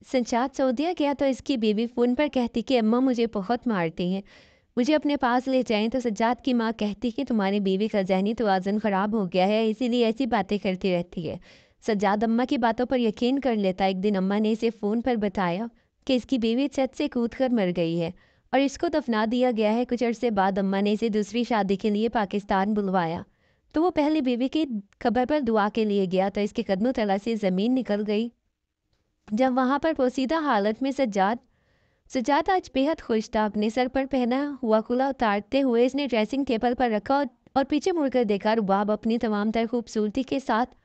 सज्जाद सऊदीया गया तो इसकी बीवी फ़ोन पर कहती कि अम्मा मुझे बहुत मारती हैं, मुझे अपने पास ले जाएं। तो सज्जाद की माँ कहती कि तुम्हारी बीवी का ज़हनी तवाज़ुन ख़राब हो गया है, इसीलिए ऐसी बातें करती रहती है। सज्जाद अम्मा की बातों पर यकीन कर लेता। एक दिन अम्मा ने इसे फ़ोन पर बताया कि इसकी बीवी छत से कूद कर मर गई है और इसको दफना दिया गया है। कुछ अरसे बाद अम्मा ने इसे दूसरी शादी के लिए पाकिस्तान बुलवाया। तो वो पहली बीवी की कब्र पर दुआ के लिए गया तो इसके कदमों तला से ज़मीन निकल गई। जब वहाँ पर पोसीदा हालत में सज्जाद सज्जाद आज बेहद खुश था। अपने सर पर पहना हुआ कुला उतारते हुए इसने ड्रेसिंग टेबल पर रखा और पीछे मुड़कर देखा। रुबाब अपनी तमाम तर खूबसूरती के साथ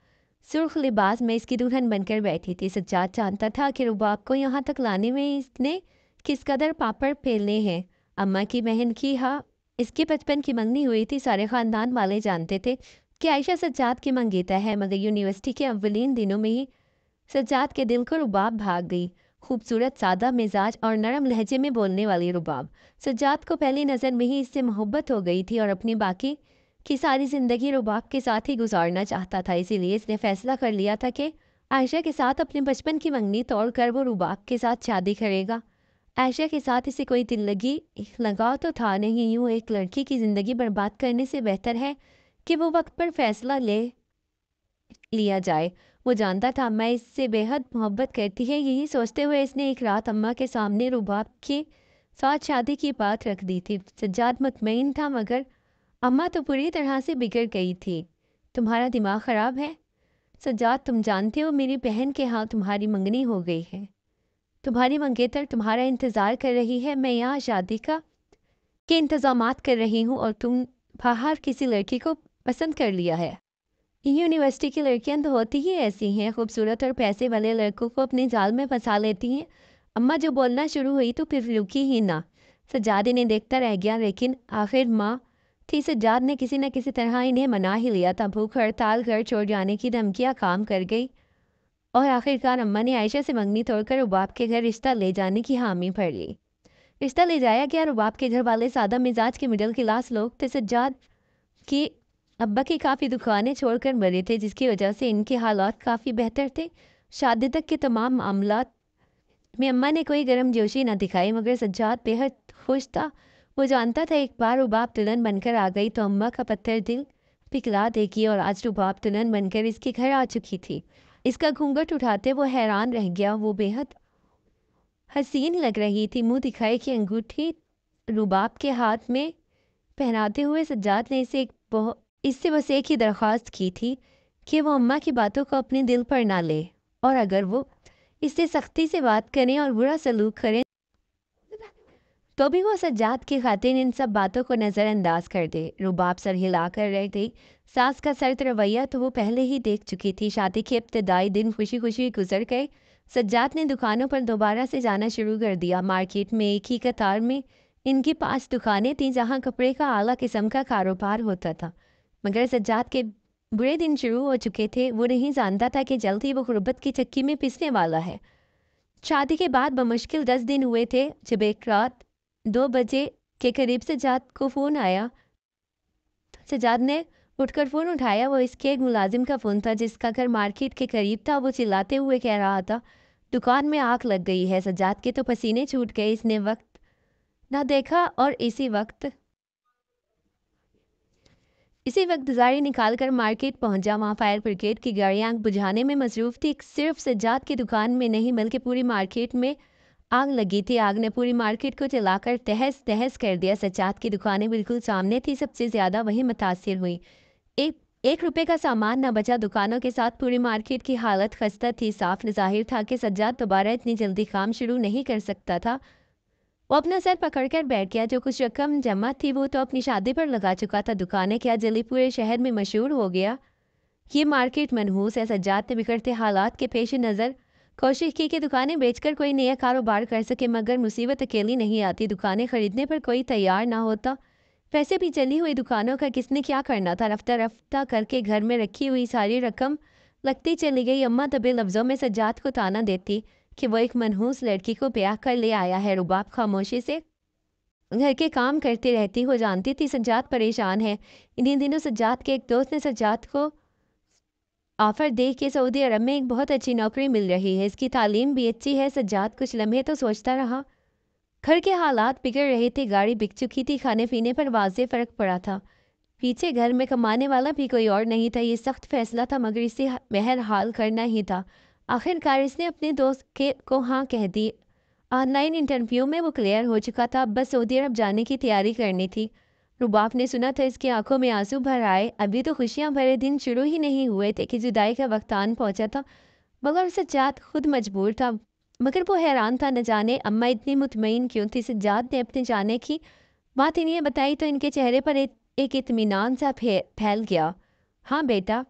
सुर्ख लिबास में इसकी दुल्हन बनकर बैठी थी। सज्जाद जानता था कि रुबाब को यहाँ तक लाने में इसने किस कदर पापड़ फेलने हैं। अम्मा की बहन की हाँ इसके बचपन की मंगनी हुई थी। सारे ख़ानदान वाले जानते थे कि आयशा सज्जाद की मंगेता है, मगर यूनिवर्सिटी के अव्वलीन दिनों में ही सज्जाद के दिल को रुबाब भाग गई। खूबसूरत, सादा मिजाज और नरम लहजे में बोलने वाली रुबाब। सज्जाद को पहली नज़र में ही इससे मोहब्बत हो गई थी और अपनी बाकी की सारी ज़िंदगी रुबाब के साथ ही गुजारना चाहता था। इसीलिए इसने फैसला कर लिया था कि आयशा के साथ अपने बचपन की मंगनी तोड़कर वो रुबाब के साथ शादी करेगा। आयशा के साथ इसे कोई दिल लगी लगाव तो था नहीं। यूँ एक लड़की की ज़िंदगी बर्बाद करने से बेहतर है कि वो वक्त पर फैसला ले लिया जाए। वो जानता था अम्मा इससे बेहद मोहब्बत करती है। यही सोचते हुए इसने एक रात अम्मा के सामने रुबाब के साथ शादी की बात रख दी थी। सज्जाद मुतमईन था, मगर अम्मा तो पूरी तरह से बिगड़ गई थी। तुम्हारा दिमाग ख़राब है सज्जाद, तुम जानते हो मेरी बहन के यहाँ तुम्हारी मंगनी हो गई है। तुम्हारी मंगेतर तुम्हारा इंतज़ार कर रही है। मैं यहाँ शादी के इंतज़ामात कर रही हूँ और तुम बाहर किसी लड़की को पसंद कर लिया है। यूनिवर्सिटी की लड़कियां तो होती ही ऐसी हैं, खूबसूरत और पैसे वाले लड़कों को अपने जाल में फंसा लेती हैं। अम्मा जो बोलना शुरू हुई तो फिर रुकी ही ना। सज्जाद इन्हें देखता रह गया, लेकिन आखिर माँ थी। सज्जाद ने किसी न किसी तरह इन्हें मना ही लिया था। भूख हड़ताल, घर छोड़ जाने की धमकियाँ काम कर गई और आखिरकार अम्मा ने आयशा से मंगनी तोड़कर रुबाब के घर रिश्ता ले जाने की हामी भर ली। रिश्ता ले जाया गया। रुबाब के घर वाले सादा मिजाज के मिडिल क्लास लोग थे। सज्जाद की अब्बा की काफ़ी दुकानें छोड़कर मरे थे, जिसकी वजह से इनके हालात काफ़ी बेहतर थे। शादी तक के तमाम मामलात में अम्मा ने कोई गर्मजोशी न दिखाई, मगर सज्जाद बेहद खुश था। वो जानता था एक बार रुबाब दुल्हन बनकर आ गई तो अम्मा का पत्थर दिल पिघला देगी, और आज रुबाब दुल्हन बनकर इसके घर आ चुकी थी। इसका घूंघट उठाते वो हैरान रह गया। वो बेहद हसीन लग रही थी। मुंह दिखाई की अंगूठी रुबाब के हाथ में पहनाते हुए सज्जाद ने इससे बस एक ही दरख्वास्त की थी कि वो अम्मा की बातों को अपने दिल पर ना ले, और अगर वो इससे सख्ती से बात करें और बुरा सलूक करें तो भी वो सज्जाद की खातिर इन सब बातों को नज़रअंदाज कर दे। रुबाब सर हिला कर रह गई। सास का सर्द रवैया तो वो पहले ही देख चुकी थी। शादी के इब्तदाई दिन खुशी खुशी गुजर गए। सज्जाद ने दुकानों पर दोबारा से जाना शुरू कर दिया। मार्केट में एक ही कतार में इनकी 5 दुकानें थीं जहाँ कपड़े का आला किस्म का कारोबार होता था। मगर सज्जाद के बुरे दिन शुरू हो चुके थे। वो नहीं जानता था कि जल्द ही वो गुर्बत की चक्की में पिसने वाला है। शादी के बाद बमुश्किल 10 दिन हुए थे जब एक रात 2 बजे के करीब सज्जाद को फ़ोन आया। सज्जाद ने उठकर फ़ोन उठाया। वो इसके एक मुलाजिम का फ़ोन था जिसका घर मार्केट के करीब था। वो चिल्लाते हुए कह रहा था दुकान में आग लग गई है। सज्जाद के तो पसीने छूट गए। इसने वक्त ना देखा और इसी वक्त जारी निकाल कर मार्केट पहुंचा। वहाँ फायर ब्रिगेड की गाड़ियाँ आग बुझाने में मसरूफ़ थी। सिर्फ सज्जाद की दुकान में नहीं बल्कि पूरी मार्केट में आग लगी थी। आग ने पूरी मार्केट को जलाकर तहस तहस कर दिया। सज्जाद की दुकानें बिल्कुल सामने थी। सबसे ज़्यादा वही मुतासिर हुई। एक रुपए का सामान न बचा। दुकानों के साथ पूरी मार्केट की हालत खस्ता थी। साफ ज़ाहिर था कि सज्जाद दोबारा इतनी जल्दी काम शुरू नहीं कर सकता था। वो अपना सर पकड़कर बैठ गया। जो कुछ रकम जमा थी वो तो अपनी शादी पर लगा चुका था। दुकानें क्या जली पूरे शहर में मशहूर हो गया। ये मार्केट मनहूस है। सज्जाद ने बिगड़ते हालात के पेश नज़र कोशिश की कि दुकानें बेचकर कोई नया कारोबार कर सके, मगर मुसीबत अकेली नहीं आती। दुकानें खरीदने पर कोई तैयार ना होता। वैसे भी जली हुई दुकानों का किसने क्या करना था। रफ्ता रफ्ता करके घर में रखी हुई सारी रकम लगती चली गई। अम्मा दबे लफ्ज़ों में सज्जाद को ताना देती कि वो एक मनहूस लड़की को ब्याह कर ले आया है। रुबाब खामोशी से घर के काम करती रहती। हो जानती थी सज्जाद परेशान है। इन्हीं दिनों सज्जाद के एक दोस्त ने सज्जाद को آفر دیکھ کے سعودی عرب میں ایک بہت اچھی نوکری مل رہی ہے، اس کی تعلیم بھی اچھی ہے۔ سجاد کچھ لمحے تو سوچتا رہا۔ گھر کے حالات بگڑ رہے تھے، گاڑی بک چکی تھی، کھانے پینے پر واضح فرق پڑا تھا۔ پیچھے گھر میں کمانے والا بھی کوئی اور نہیں تھا۔ یہ سخت فیصلہ تھا مگر اسے بہرحال کرنا ہی تھا۔ آخر کار اس نے اپنے دوست کو ہاں کہہ دی۔ آن لائن انٹرویو میں وہ کلیئر ہو چکا تھا، اب بس سعودی عرب جانے کی تیاری کرنی تھی۔ رباب نے سنا تھا اس کی آنکھوں میں آنسو بھر آئے، ابھی تو خوشیاں بھرے دن شروع ہی نہیں ہوئے تھے کہ جدائی کا وقت آن پہنچا تھا، مگر سجاد خود مجبور تھا۔ مگر وہ حیران تھا، نہ جانے اماں اتنی مطمئن کیوں تھی۔ سجاد نے اپنے جانے کی بات انہیں بتائی تو ان کے چہرے پر ایک اطمینان سا پھیل گیا۔ ہاں بیٹا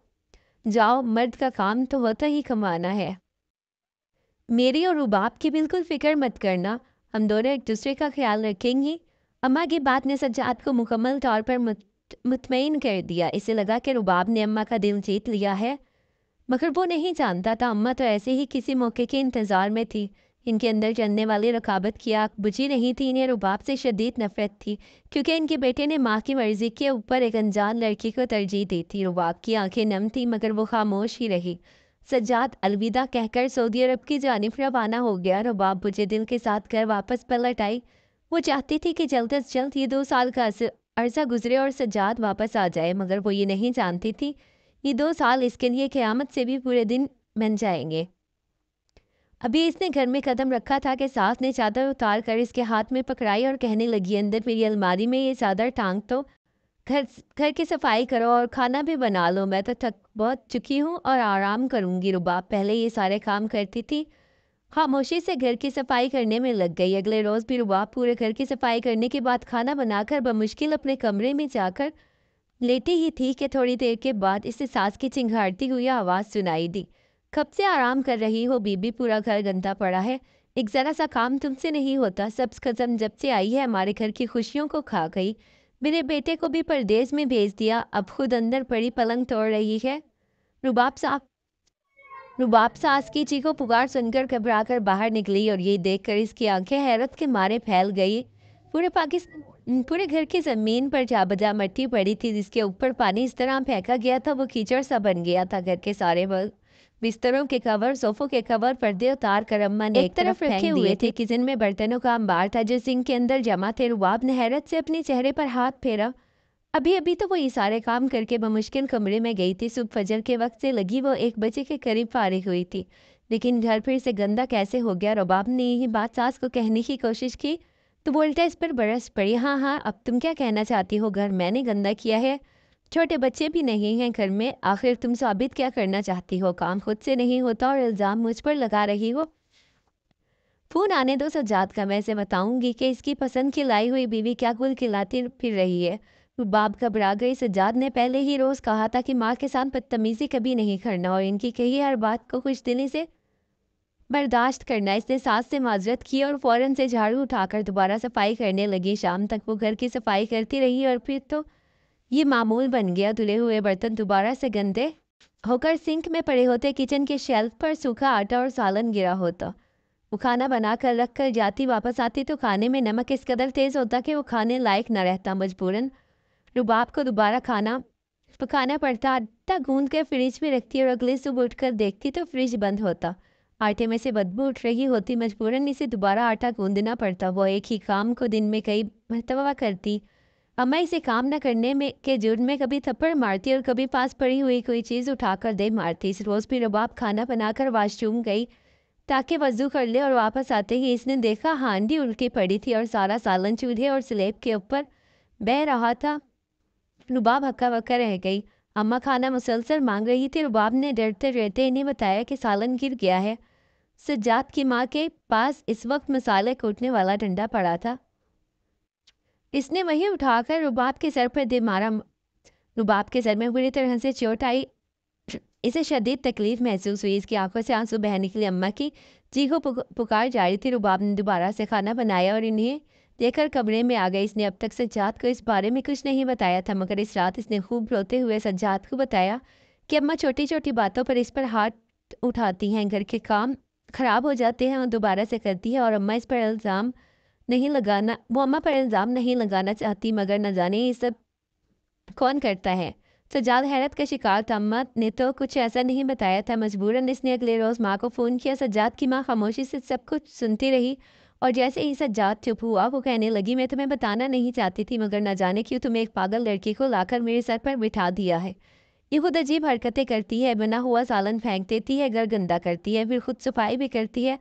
جاؤ، مرد کا کام تو ہوتا ہی کمانا ہے، میری اور رباب کی بالکل فکر مت کرنا، ہم دونوں ایک دوسرے کا خیال رکھیں گی۔ اماں کی بات نے سجاد کو مکمل طور پر مطمئن کر دیا۔ اسے لگا کہ رباب نے اماں کا دل جیت لیا ہے، مگر وہ نہیں جانتا تھا اماں تو ایسے ہی کسی موقع کے انتظار میں تھی۔ ان کے اندر جلنے والی رقابت کی آگ بجھی نہیں تھی، انہیں رباب سے شدید نفرت تھی، کیونکہ ان کے بیٹے نے ماں کی مرضی کے اوپر ایک انجان لڑکی کو ترجیح دی تھی۔ رباب کی آنکھیں نم تھی مگر وہ خاموش ہی رہی۔ سجاد الوداع کہہ کر سعودی عرب کی جانب روانہ ہو گیا۔ رباب بجھے دل کے ساتھ گھر واپس پلٹ آئی۔ وہ چاہتی تھی کہ جلد از جلد یہ 2 سال کا عرصہ گزرے اور سجاد واپس آ جائے، مگر وہ یہ نہیں جانتی تھی یہ 2 سال اس کے لیے قیامت سے بھی پورے دن بن جائیں گے۔ ابھی اس نے گھر میں قدم رکھا تھا کہ ساس نے چادر اتار کر اس کے ہاتھ میں پکڑائی اور کہنے لگی، اندر میری الماری میں یہ چادر ٹانگ تو گھر کی صفائی کرو اور کھانا بھی بنا لو، میں تو تھک بہت چکی ہوں اور آرام کروں گی۔ رباب پہلے یہ سارے کام کرتی تھی، خاموشی سے گھر کی صفائی کرنے میں لگ گئی۔ اگلے روز بھی رباب پورے گھر کی صفائی کرنے کے بعد کھانا بنا کر بمشکل اپنے کمرے میں جا کر لیٹی ہی تھی کہ تھوڑی دیر کے بعد اسے ساس کی چنگھاڑتی ہوئی آواز سنائی دی، کب سے آرام کر رہی ہو بی بی؟ پورا گھر گندا پڑا ہے، ایک ذرا سا کام تم سے نہیں ہوتا۔ سبز قدم جب سے آئی ہے ہمارے گھر کی خوشیوں کو کھا گئی، میرے بیٹے کو بھی پردیس میں بھیج دیا، اب خود اندر پڑی پلنگ توڑ رہی ہے۔ رباب ساس کی چیخو پکار سن کر گھبرا کر باہر نکلی اور یہ دیکھ کر اس کی آنکھیں حیرت کے مارے پھیل گئی۔ پورے گھر کی زمین پر جا بجا مٹی پڑی تھی، جس کے اوپر پانی اس طرح پھینکا گیا تھا وہ کیچڑ سا بن گیا تھا۔ گھر کے سارے بستروں کے کور، صوفوں کے کور، پردے اتار کر اماں نے ایک طرف رکھے ہوئے تھے۔ کچن میں برتنوں کا انبار تھا جو سنک کے اندر جمع تھے۔ رباب نے حیرت سے اپنے چہرے پر ہاتھ پھیرا، ابھی تو وہ یہ سارے کام کر کے بمشکل کمرے میں گئی تھی۔ صبح فجر کے وقت سے لگی وہ 1 بجے کے قریب فارغ ہوئی تھی، لیکن گھر پھر سے گندا کیسے ہو گیا؟ رباب نے یہی بات ساس کو کہنے کی کوشش کی تو وہ الٹا اس پر برس پڑی، ہاں اب تم کیا کہنا چاہتی ہو؟ گھر میں نے گندا کیا ہے؟ چھوٹے بچے بھی نہیں ہیں گھر میں، آخر تم ثابت کیا کرنا چاہتی ہو؟ کام خود سے نہیں ہوتا اور الزام مجھ پر لگا رہی ہو۔ فون آنے دو سجاد کا، میں اسے بتاؤں گی کہ اس کی پسند کی لائی ہوئی بیوی کیا گل کھلاتی پھر رہی ہے۔ رباب گھبرا گئی۔ سجاد نے پہلے ہی روز کہا تھا کہ ماں کے ساتھ بدتمیزی کبھی نہیں کرنا اور ان کی کہی ہر بات کو خوش دلی سے برداشت کرنا۔ اس نے ساس سے معذرت کی اور فوراً سے جھاڑو اٹھا کر دوبارہ صفائی کرنے لگی۔ شام تک وہ گھر کی صفائی کرتی رہی اور پھر تو یہ معمول بن گیا، دھلے ہوئے برتن دوبارہ سے گندے ہو کر سنک میں پڑے ہوتے، کچن کے شیلف پر سوکھا آٹا اور سالن گرا ہوتا۔ وہ کھانا بنا کر رکھ کر جاتی، واپس آتی تو کھانے میں نمک اس قدر تیز ہوتا کہ وہ کھانے لائق نہ رہتا۔ مجبوراً رباب کو دوبارہ کھانا پکانا پڑتا۔ آٹا گوندھ کر فریج میں رکھتی اور اگلے صبح اٹھ کر دیکھتی تو فریج بند ہوتا، آٹے میں سے بدبو اٹھ رہی ہوتی۔ مجبوراً اسے دوبارہ آٹا گوندنا پڑتا۔ وہ ایک ہی کام کو دن میں کئی مرتبہ کرتی۔ اماں اسے کام نہ کرنے کے جرم میں کبھی تھپڑ مارتی اور کبھی پاس پڑی ہوئی کوئی چیز اٹھا کر دے مارتی۔ اس روز بھی رباب کھانا بنا کر واش روم گئی تاکہ وضو کر لے اور واپس آتے ہی اس نے دیکھا ہانڈی الٹی پڑی تھی اور سارا سالن چولہے اور سلیب کے اوپر بہہ رہا تھا۔ رباب ہکا بکا رہ گئی۔ اماں کھانا مسلسل مانگ رہی تھی۔ رباب نے ڈرتے ڈرتے انہیں بتایا کہ سالن گر گیا ہے۔ سجاد کی ماں کے پاس اس وقت مسالے کوٹنے والا ڈنڈا پڑا تھا، اس نے وہی اٹھا کر رباب کے سر پر دے مارا۔ رباب کے سر میں بری طرح سے چوٹ آئی، اسے شدید تکلیف محسوس ہوئی، اس کی آنکھوں سے آنسو بہہ نکلے۔ اماں کی چیخو پکار جاری تھی۔ رباب نے دوبارہ سے کھانا بنایا اور انہیں دیکھ کر کمرے میں آ گئی۔ اس نے اب تک سجاد کو اس بارے میں کچھ نہیں بتایا تھا، مگر اس رات اس نے خوب روتے ہوئے سجاد کو بتایا کہ اماں چھوٹی چھوٹی باتوں پر اس پر ہاتھ اٹھاتی ہیں، گھر کے کام خراب ہو جاتے ہیں اور دوبارہ سے کرتی ہے، اور اماں پر الزام نہیں لگانا چاہتی، مگر نہ جانے یہ سب کون کرتا ہے۔ सज्जाद हैरत का शिकार था। अम्मा ने तो कुछ ऐसा नहीं बताया था। मजबूरन इसने अगले रोज़ माँ को फ़ोन किया। सज्जाद की माँ खामोशी से सब कुछ सुनती रही और जैसे ही सज्जाद चुप हुआ वो कहने लगी, मैं तुम्हें बताना नहीं चाहती थी मगर न जाने क्यों तुम्हें एक पागल लड़की को लाकर मेरे सर पर बिठा दिया है। ये खुद अजीब हरकतें करती है, बना हुआ सालन फेंक देती है, घर गंदा करती है, फिर खुद सफाई भी करती है,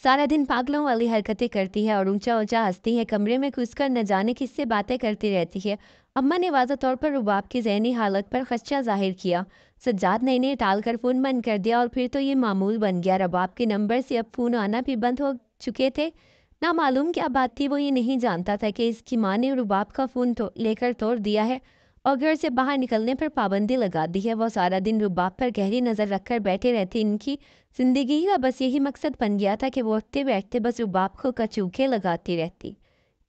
सारा दिन पागलों वाली हरकतें करती है और ऊंचा ऊंचा हंसती है, कमरे में घुसकर न जाने किससे बातें करती रहती है। अम्मा ने वाज़ा तौर पर रुबाब की ज़हनी हालत पर खदशा ज़ाहिर किया। सज्जाद ने इन्हें टालकर फ़ोन बंद कर दिया और फिर तो ये मामूल बन गया। रुबाब के नंबर से अब फ़ोन आना भी बंद हो चुके थे। ना मालूम क्या बात थी, वो ये नहीं जानता था कि इसकी माँ ने रुबाब का फ़ोन लेकर तोड़ दिया है और घर से बाहर निकलने पर पाबंदी लगा दी है। वो सारा दिन रुबाब पर गहरी नज़र रखकर बैठे रहते। इनकी ज़िंदगी का बस यही मकसद बन गया था कि वो उठते बैठते बस रुबाब को कचूके लगाती रहती।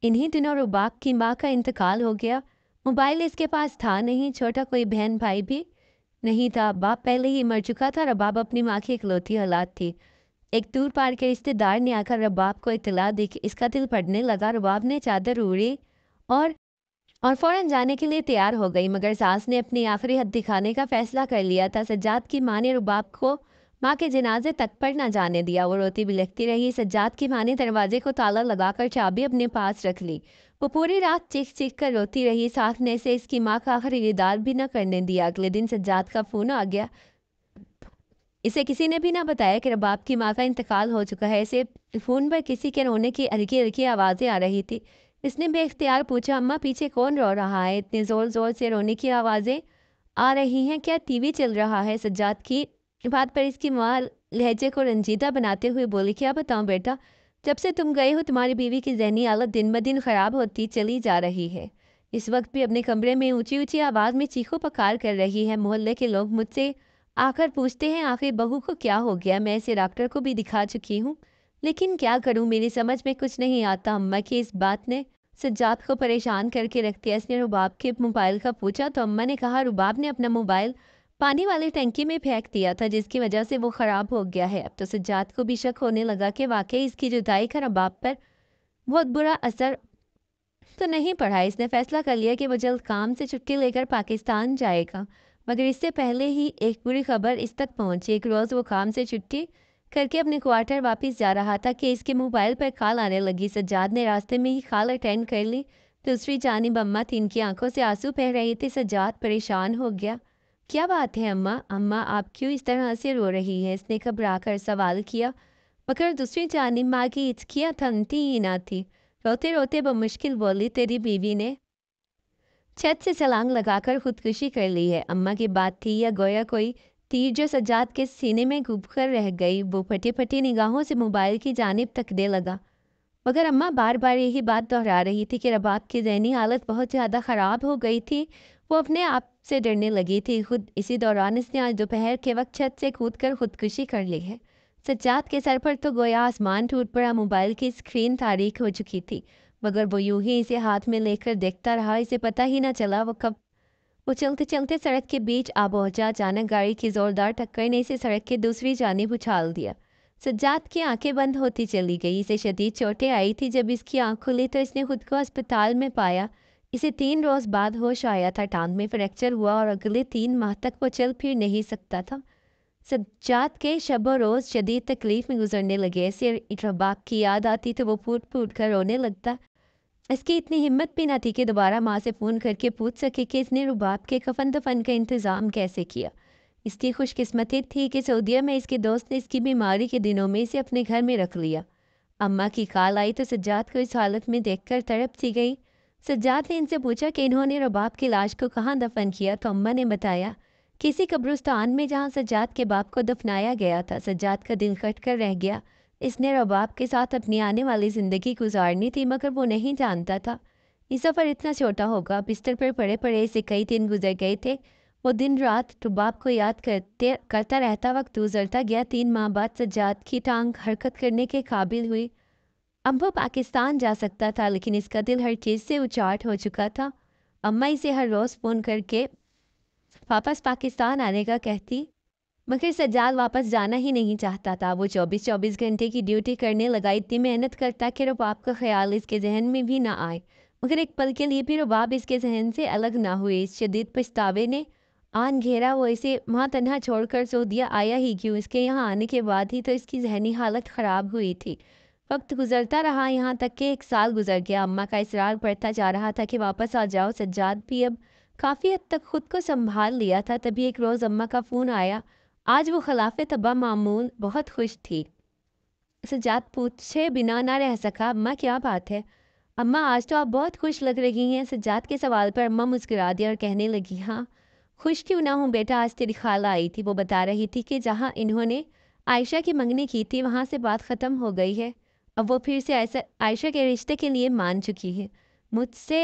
इन्हीं दिनों रुबाब की माँ का इंतकाल हो गया। मोबाइल इसके पास था नहीं, छोटा कोई बहन भाई भी नहीं था। बाप पहले ही मर चुका था। रबाब अपनी माँ की इकलौती औलाद थी। एक दूर पार के रिश्तेदार ने आकर रबाब को इत्तला दी कि इसका दिल पड़ने लगा। रबाब ने चादर ओढ़ी और फ़ौरन जाने के लिए तैयार हो गई, मगर सास ने अपनी आखिरी हद दिखाने का फैसला कर लिया था। सज्जाद की माँ ने रुबाब को माँ के जनाजे तक पर न जाने दिया। वो रोती बिलखती रही। सज्जाद की माँ ने दरवाजे को ताला लगाकर चाबी अपने पास रख ली। वो पूरी रात चीख चीख कर रोती रही। सास ने इसे इसकी माँ का आखिरी दीदार भी न करने दिया। अगले दिन सज्जाद का फ़ोन आ गया। इसे किसी ने भी ना बताया कि रबाब की माँ का इंतकाल हो चुका है। इसे फ़ोन पर किसी के रोने की हल्की हल्की आवाज़ें आ रही थी। इसने बेख्तियार पूछा, अम्मा पीछे कौन रो रहा है? इतनी ज़ोर ज़ोर से रोने की आवाज़ें आ रही हैं, क्या टीवी चल रहा है? सज्जाद की बात पर इसकी माँ लहजे को रंजीदा बनाते हुए बोली, क्या बताऊँ बेटा, जब से तुम गए हो तुम्हारी बीवी की जहनी हालत दिन ब दिन ख़राब होती चली जा रही है। इस वक्त भी अपने कमरे में ऊंची ऊंची आवाज़ में चीखो पकार कर रही है। मोहल्ले के लोग मुझसे आकर पूछते हैं आखिर बहू को क्या हो गया। मैं इसे डॉक्टर को भी दिखा चुकी हूँ, लेकिन क्या करूँ, मेरी समझ में कुछ नहीं आता। अम्मा की इस बात ने सज्जाद को परेशान करके रख दिया। इसने रुबाब के मोबाइल का पूछा तो अम्मा ने कहा रुबाब ने अपना मोबाइल पानी वाली टंकी में फेंक दिया था, जिसकी वजह से वो ख़राब हो गया है। अब तो सज्जाद को भी शक होने लगा कि वाकई इसकी जुदाई का रुबाब पर बहुत बुरा असर तो नहीं पड़ा। इसने फैसला कर लिया कि वो जल्द काम से छुट्टी लेकर पाकिस्तान जाएगा, मगर इससे पहले ही एक बुरी खबर इस तक पहुंची। एक रोज़ वो काम से छुट्टी करके अपने क्वार्टर वापस जा रहा था कि इसके मोबाइल पर कॉल आने लगी। सज्जाद ने रास्ते में ही कॉल अटेंड कर ली। दूसरी जानिब अम्मा थी, इनकी आंखों से आंसू बह रहे थे। सज्जाद परेशान हो गया। क्या बात है अम्मा? अम्मा आप क्यों इस तरह से रो रही है? इसने घबरा कर सवाल किया, मगर दूसरी जानिब माँ की हिचकियाँ थमती ही ना थी। रोते रोते बमुश्किल बोली, तेरी बीवी ने छत से छलांग लगाकर खुदकुशी कर ली है। अम्मा की बात थी या गोया कोई तीर जो सज्जाद के सीने में घुप कर रह गई। वो फटी फटी निगाहों से मोबाइल की जानिब तकने लगा, मगर अम्मा बार बार यही बात दोहरा रही थी कि रबाब की ज़हनी हालत बहुत ज़्यादा ख़राब हो गई थी। वो अपने आप से डरने लगी थी। खुद इसी दौरान इसने आज दोपहर के वक्त छत से कूदकर खुदकुशी कर ली है। सज्जाद के सर पर तो गोया आसमान टूट पड़ा। मोबाइल की स्क्रीन तारीख हो चुकी थी, मगर वो यूं ही इसे हाथ में लेकर देखता रहा। इसे पता ही ना चला वो चलते चलते सड़क के बीच आ पहुंचा। अचानक गाड़ी की जोरदार टक्कर ने इसे सड़क के दूसरी जानिब उछाल दिया। सज्जाद की आंखें बंद होती चली गई। इसे शदीद चोटें आई थी। जब इसकी आंख खुली तो इसने खुद को अस्पताल में पाया। इसे 3 रोज़ बाद होश आया था। टांग में फ्रैक्चर हुआ और अगले 3 माह तक वो चल फिर नहीं सकता था। सज्जाद के शब रोज़ शदीद तकलीफ में गुजरने लगे। इसे रबाब की याद आती तो वो फूट फूट कर रोने लगता। इसकी इतनी हिम्मत भी ना थी कि दोबारा माँ से फ़ोन करके पूछ सके कि इसने रुबाब के कफन दफन का इंतज़ाम कैसे किया। इसकी खुशकिस्मती थी कि सऊदीया में इसके दोस्त ने इसकी बीमारी के दिनों में इसे अपने घर में रख लिया। अम्मा की कॉल आई तो सज्जाद को इस हालत में देखकर तड़प सी गई। सज्जाद ने इनसे पूछा कि इन्होंने रुबाब की लाश को कहाँ दफन किया, तो अम्मा ने बताया किसी कब्रिस्तान में जहाँ सज्जाद के बाप को दफनाया गया था। सज्जाद का दिल कट कर रह गया। इसने रबाब के साथ अपनी आने वाली ज़िंदगी गुजारनी थी, मगर वो नहीं जानता था ये सफ़र इतना छोटा होगा। बिस्तर पर पड़े पड़े इसे कई दिन गुजर गए थे। वो दिन रात रबाब को याद करता रहता। वक्त गुजरता गया। 3 माह बाद सज्जाद की टांग हरकत करने के काबिल हुई। अब वो पाकिस्तान जा सकता था, लेकिन इसका दिल हर चीज़ से उचाट हो चुका था। अम्मा इसे हर रोज़ फ़ोन करके वापस पाकिस्तान आने का कहती, मगर सज्जाद वापस जाना ही नहीं चाहता था। वो 24-24 घंटे की ड्यूटी करने लगा। इतनी मेहनत करता कि रुबाब का ख्याल इसके जहन में भी ना आए, मगर एक पल के लिए भी रुबाब इसके जहन से अलग ना हुई। इस शदीद पछतावे ने आन घेरा वो इसे वहाँ तन्हा छोड़कर सो दिया, आया ही क्यों? इसके यहाँ आने के बाद ही तो इसकी ज़हनी हालत ख़राब हुई थी। वक्त गुजरता रहा, यहाँ तक कि 1 साल गुजर गया। अम्मा का इसरार बढ़ता जा रहा था कि वापस आ जाओ। सज्जाद भी अब काफ़ी हद तक खुद को संभाल लिया था। तभी एक रोज़ अम्मा का फ़ोन आया। आज वो खिलाफ़े तबा मामूल बहुत खुश थी। सज्जाद पूछे बिना ना रह सका, अम्मा क्या बात है? अम्मा आज तो आप बहुत खुश लग रही हैं। सज्जाद के सवाल पर अम्मा मुस्कुरा दिया और कहने लगी, हाँ खुश क्यों ना हूँ बेटा, आज तेरी खाला आई थी। वो बता रही थी कि जहाँ इन्होंने आयशा की मंगनी की थी वहाँ से बात ख़त्म हो गई है। अब वो फिर से आयशा के रिश्ते के लिए मान चुकी है। मुझसे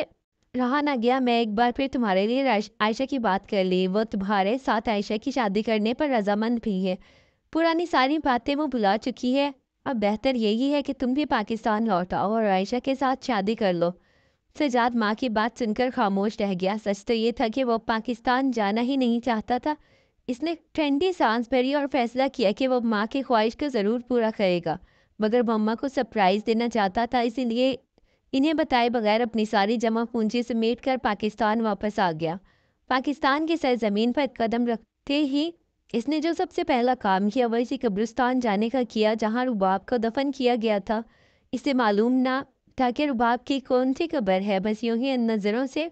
रहा ना गया, मैं एक बार फिर तुम्हारे लिए आयशा की बात कर ली। वो तुम्हारे साथ आयशा की शादी करने पर रजामंद भी है। पुरानी सारी बातें वो भुला चुकी है। अब बेहतर यही है कि तुम भी पाकिस्तान लौट आओ और आयशा के साथ शादी कर लो। सजाद माँ की बात सुनकर खामोश रह गया। सच तो ये था कि वो पाकिस्तान जाना ही नहीं चाहता था। इसने ठंडी सांस भरी और फैसला किया कि वो माँ की ख्वाहिश को ज़रूर पूरा करेगा, मगर मम्मा को सरप्राइज़ देना चाहता था। इसीलिए इन्हें बताए बगैर अपनी सारी जमा पूंजी समेट कर पाकिस्तान वापस आ गया। पाकिस्तान की सरजमीन पर कदम रखते ही इसने जो सबसे पहला काम किया वह इसी कब्रिस्तान जाने का किया जहाँ रुबाब को दफन किया गया था। इसे मालूम ना था कि रुबाब की कौन सी कब्र है। बस यूं ही नज़रों से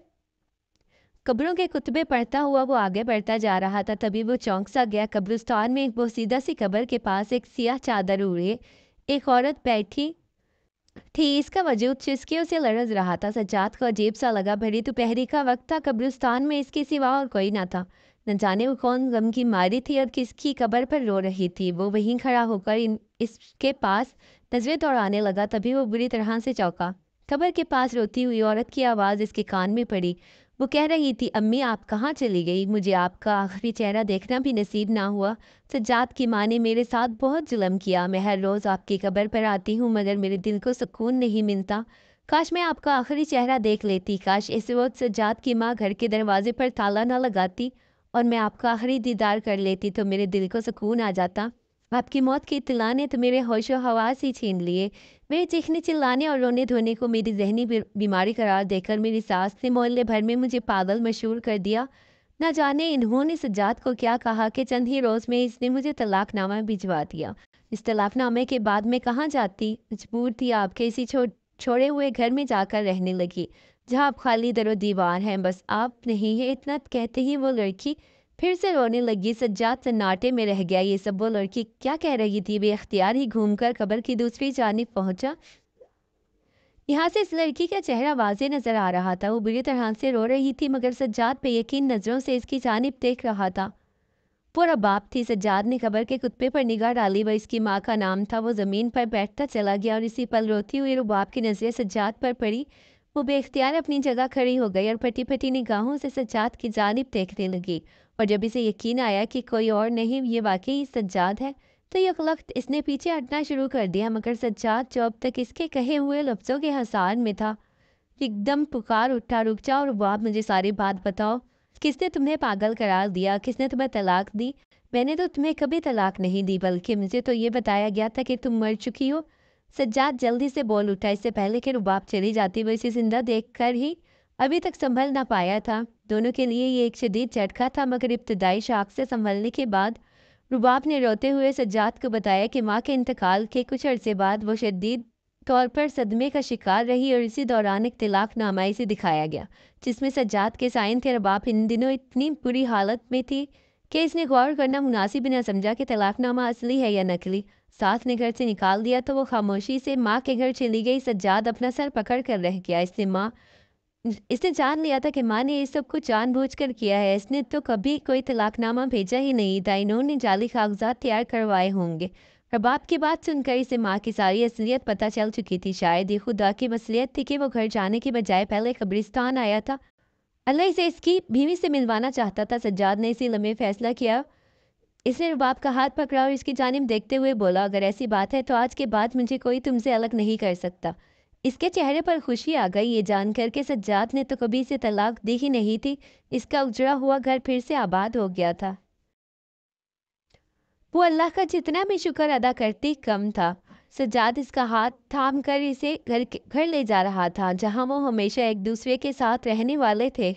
कब्रों के कुतबे पढ़ता हुआ वो आगे बढ़ता जा रहा था। तभी वो चौंक सा गया। कब्रिस्तान में एक बोसीदा सी कब्र के पास एक सियाह चादर ओढ़े एक औरत बैठी थी। इसका वजूद चुस्कियों से लरज रहा था। सज्जाद को अजीब सा लगा। भरी दोपहरी का वक्त था, कब्रिस्तान में इसके सिवा और कोई ना था। न जाने वो कौन गम की मारी थी और किसकी कब्र पर रो रही थी। वो वहीं खड़ा होकर इसके पास नजरें दौड़ाने लगा। तभी वो बुरी तरह से चौंका। कब्र के पास रोती हुई औरत की आवाज़ इसके कान में पड़ी। वो कह रही थी, अम्मी आप कहाँ चली गई? मुझे आपका आखिरी चेहरा देखना भी नसीब ना हुआ। सज्जाद की माँ ने मेरे साथ बहुत जुल्म किया। मैं हर रोज़ आपकी कब्र पर आती हूँ मगर मेरे दिल को सुकून नहीं मिलता। काश मैं आपका आखिरी चेहरा देख लेती। काश इस वक्त सज्जाद की माँ घर के दरवाजे पर ताला ना लगाती और मैं आपका आखिरी दीदार कर लेती तो मेरे दिल को सुकून आ जाता। आपकी मौत की इत्तला ने तो मेरे होशो हवास ही छीन लिए। मेरे चीखने चिल्लाने और रोने धोने को मेरी जहनी बीमारी करार देकर मेरी सास ने मोहल्ले भर में मुझे पागल मशहूर कर दिया। न जाने इन्होंने सज्जाद को क्या कहा कि चंद ही रोज़ में इसने मुझे तलाकनामा भिजवा दिया। इस तलाकनामे के बाद मैं कहाँ जाती? मजबूर थी आपके इसी छोड़े हुए घर में जाकर रहने लगी जहाँ आप खाली दरो दीवार हैं, बस आप नहीं है। इतना कहते ही वो लड़की फिर से रोने लगी। सज्जाद सन्नाटे में रह गया। ये सब वो लड़की क्या कह रही थी? बेख्तियार ही घूमकर कब्र की दूसरी जानिब पहुंचा। यहाँ से इस लड़की का चेहरा वाज़े नजर आ रहा था। वो बुरी तरह से रो रही थी मगर सज्जाद बेयकीन नज़रों से इसकी जानिब देख रहा था। पूरा बाप थी। सज्जाद ने कब्र के कुत्ते पर निगाह डाली। वह इसकी माँ का नाम था। वो ज़मीन पर बैठता चला गया और इसी पल रोती हुई रुबाब की नज़रें सज्जाद पर पड़ी। वो बेख्तियार अपनी जगह खड़ी हो गई और फटी फटी निगाहों से सज्जाद की जानिब देखने लगी। और जब इसे यकीन आया कि कोई और नहीं ये वाकई सज्जाद है तो यक वक्त इसने पीछे हटना शुरू कर दिया। मगर सज्जाद जो अब तक इसके कहे हुए लफ्ज़ों के हसार में था एकदम पुकार उठा, रुक जाओ रुबाब, मुझे सारी बात बताओ। किसने तुम्हें पागल करार दिया? किसने तुम्हें तलाक दी? मैंने तो तुम्हें कभी तलाक नहीं दी, बल्कि मुझे तो ये बताया गया था कि तुम मर चुकी हो। सज्जाद जल्दी से बोल उठा। इससे पहले कि रुबाब चली जाती वो इसे जिंदा देखकर ही अभी तक संभल ना पाया था। दोनों के लिए ये एक शदीद झटका था। मगर इब्तदाई शाख से संभलने के बाद रुबाब ने रोते हुए सज्जाद को बताया कि माँ के इंतकाल के कुछ अरसे बाद वो शदीद तौर पर सदमे का शिकार रही और इसी दौरान एक तलाकनामा इसे दिखाया गया जिसमें सज्जाद के साइन थे। रुबाब इन दिनों इतनी बुरी हालत में थी कि इसने गौर करना मुनासिब भी न समझा कि तलाकनामा असली है या नकली। सास ने घर से निकाल दिया तो वो खामोशी से माँ के घर चली गई। सज्जाद अपना सर पकड़ कर रह गया। इसने जान लिया था कि माँ ने ये सब कुछ जानबूझकर किया है। इसने तो कभी कोई तलाकनामा भेजा ही नहीं था। इन्होंने जाली कागजात तैयार करवाए होंगे। रबाब की बात सुनकर इसे माँ की सारी असलियत पता चल चुकी थी। शायद ये खुदा की मसलियत थी कि वो घर जाने के बजाय पहले कब्रिस्तान आया था। अल्लाह इसे इसकी बीवी से मिलवाना चाहता था। सज्जाद ने इसी लम्हे फैसला किया। इसने रुबाब का हाथ पकड़ा और इसकी जानिब देखते हुए बोला, अगर ऐसी बात है तो आज के बाद मुझे कोई तुमसे अलग नहीं कर सकता। इसके चेहरे पर खुशी आ गई ये जानकर के सज्जाद ने तो कभी इसे तलाक दी ही नहीं थी। इसका उजड़ा हुआ घर फिर से आबाद हो गया था। वो अल्लाह का जितना भी शुक्र अदा करती कम था। सज्जाद इसका हाथ थाम कर इसे घर ले जा रहा था जहाँ वो हमेशा एक दूसरे के साथ रहने वाले थे।